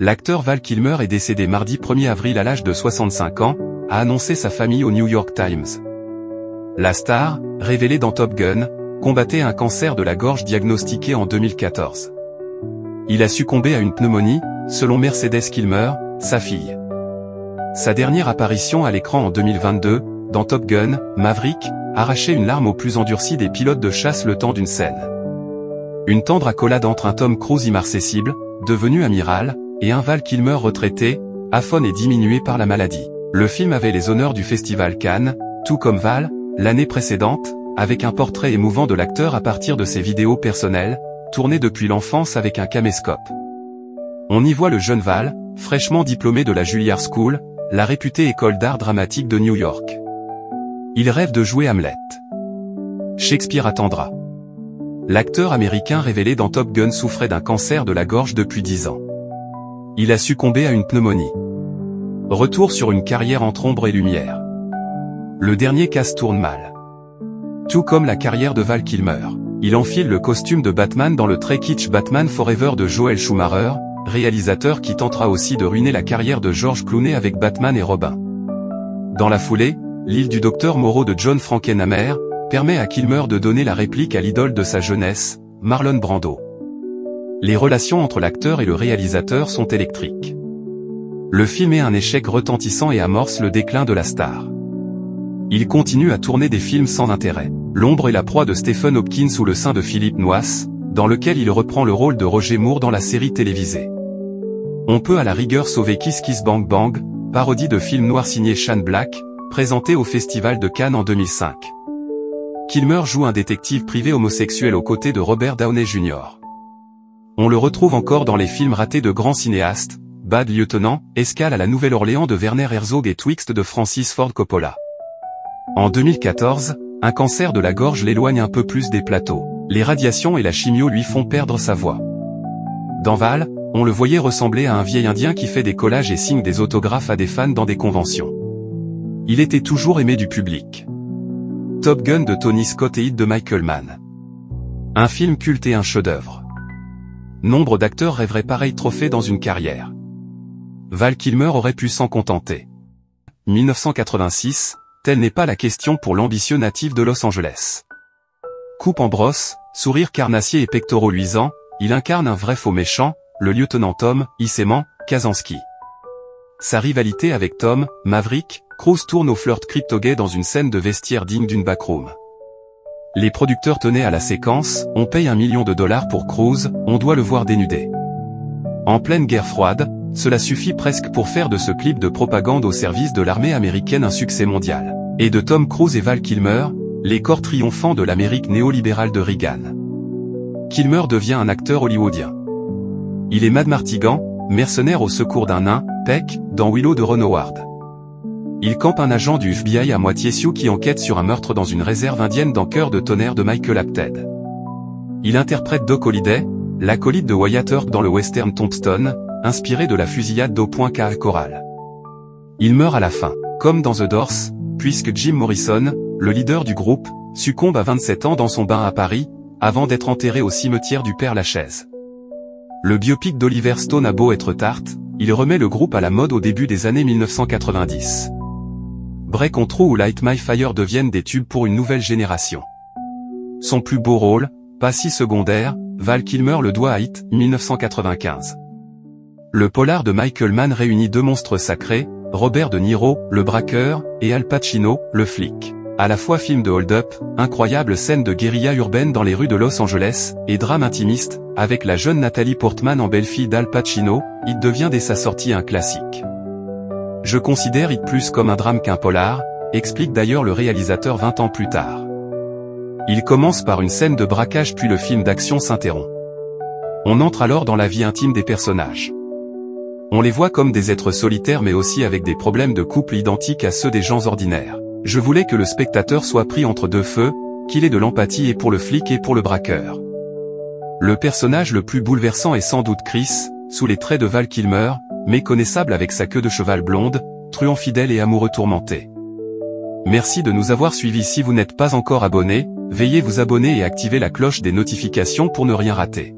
L'acteur Val Kilmer est décédé mardi 1er avril à l'âge de 65 ans, a annoncé sa famille au New York Times. La star, révélée dans Top Gun, combattait un cancer de la gorge diagnostiqué en 2014. Il a succombé à une pneumonie, selon Mercedes Kilmer, sa fille. Sa dernière apparition à l'écran en 2022, dans Top Gun, Maverick, arrachait une larme au plus endurci des pilotes de chasse le temps d'une scène. Une tendre accolade entre un Tom Cruise immarcessible, devenu amiral, et un Val Kilmer retraité, aphone et diminué par la maladie. Le film avait les honneurs du Festival Cannes, tout comme Val, l'année précédente, avec un portrait émouvant de l'acteur à partir de ses vidéos personnelles, tournées depuis l'enfance avec un caméscope. On y voit le jeune Val, fraîchement diplômé de la Juilliard School, la réputée école d'art dramatique de New York. Il rêve de jouer Hamlet. Shakespeare attendra. L'acteur américain révélé dans Top Gun souffrait d'un cancer de la gorge depuis 10 ans. Il a succombé à une pneumonie. Retour sur une carrière entre ombre et lumière. Le dernier casse tourne mal. Tout comme la carrière de Val Kilmer, il enfile le costume de Batman dans le très kitsch Batman Forever de Joel Schumacher, réalisateur qui tentera aussi de ruiner la carrière de George Clooney avec Batman et Robin. Dans la foulée, l'île du docteur Moreau de John Frankenheimer permet à Kilmer de donner la réplique à l'idole de sa jeunesse, Marlon Brando. Les relations entre l'acteur et le réalisateur sont électriques. Le film est un échec retentissant et amorce le déclin de la star. Il continue à tourner des films sans intérêt. L'ombre est la proie de Stephen Hopkins ou Le sein de Philippe Noiss, dans lequel il reprend le rôle de Roger Moore dans la série télévisée. On peut à la rigueur sauver Kiss Kiss Bang Bang, parodie de film noir signé Shane Black, présenté au Festival de Cannes en 2005. Kilmer joue un détective privé homosexuel aux côtés de Robert Downey Jr. On le retrouve encore dans les films ratés de grands cinéastes, Bad Lieutenant, Escale à la Nouvelle-Orléans de Werner Herzog et Twixt de Francis Ford Coppola. En 2014, un cancer de la gorge l'éloigne un peu plus des plateaux. Les radiations et la chimio lui font perdre sa voix. Dans Val, on le voyait ressembler à un vieil indien qui fait des collages et signe des autographes à des fans dans des conventions. Il était toujours aimé du public. Top Gun de Tony Scott et Hit de Michael Mann. Un film culte et un chef-d'œuvre. Nombre d'acteurs rêveraient pareil trophée dans une carrière. Val Kilmer aurait pu s'en contenter. 1986, telle n'est pas la question pour l'ambitieux natif de Los Angeles. Coupe en brosse, sourire carnassier et pectoraux luisants, il incarne un vrai faux méchant, le lieutenant Tom, Issement, Kazansky. Sa rivalité avec Tom, Maverick, Cruise tourne au flirt crypto-gay dans une scène de vestiaire digne d'une backroom. Les producteurs tenaient à la séquence, on paye $1 million pour Cruise, on doit le voir dénudé. En pleine guerre froide, cela suffit presque pour faire de ce clip de propagande au service de l'armée américaine un succès mondial. Et de Tom Cruise et Val Kilmer, les corps triomphants de l'Amérique néolibérale de Reagan. Kilmer devient un acteur hollywoodien. Il est Mad Martigan, mercenaire au secours d'un nain, Peck, dans Willow de Ron Howard. Il campe un agent du FBI à moitié sioux qui enquête sur un meurtre dans une réserve indienne dans Cœur de tonnerre de Michael Apted. Il interprète Doc Holliday, l'acolyte de Wyatt Earp dans le western Tombstone, inspiré de la fusillade d'O.K. Corral. Il meurt à la fin, comme dans The Doors, puisque Jim Morrison, le leader du groupe, succombe à 27 ans dans son bain à Paris, avant d'être enterré au cimetière du Père-Lachaise. Le biopic d'Oliver Stone a beau être tarte, il remet le groupe à la mode au début des années 1990. Break On Through ou Light My Fire deviennent des tubes pour une nouvelle génération. Son plus beau rôle, pas si secondaire, Val Kilmer le doit à Hit, 1995. Le polar de Michael Mann réunit deux monstres sacrés, Robert De Niro, le braqueur, et Al Pacino, le flic. À la fois film de hold-up, incroyable scène de guérilla urbaine dans les rues de Los Angeles, et drame intimiste, avec la jeune Nathalie Portman en belle-fille d'Al Pacino, Hit devient dès sa sortie un classique. Je considère Hit plus comme un drame qu'un polar, explique d'ailleurs le réalisateur 20 ans plus tard. Il commence par une scène de braquage puis le film d'action s'interrompt. On entre alors dans la vie intime des personnages. On les voit comme des êtres solitaires mais aussi avec des problèmes de couple identiques à ceux des gens ordinaires. Je voulais que le spectateur soit pris entre deux feux, qu'il ait de l'empathie et pour le flic et pour le braqueur. Le personnage le plus bouleversant est sans doute Chris, sous les traits de Val Kilmer, méconnaissable avec sa queue de cheval blonde, truand fidèle et amoureux tourmenté. Merci de nous avoir suivis. Si vous n'êtes pas encore abonné, veuillez vous abonner et activer la cloche des notifications pour ne rien rater.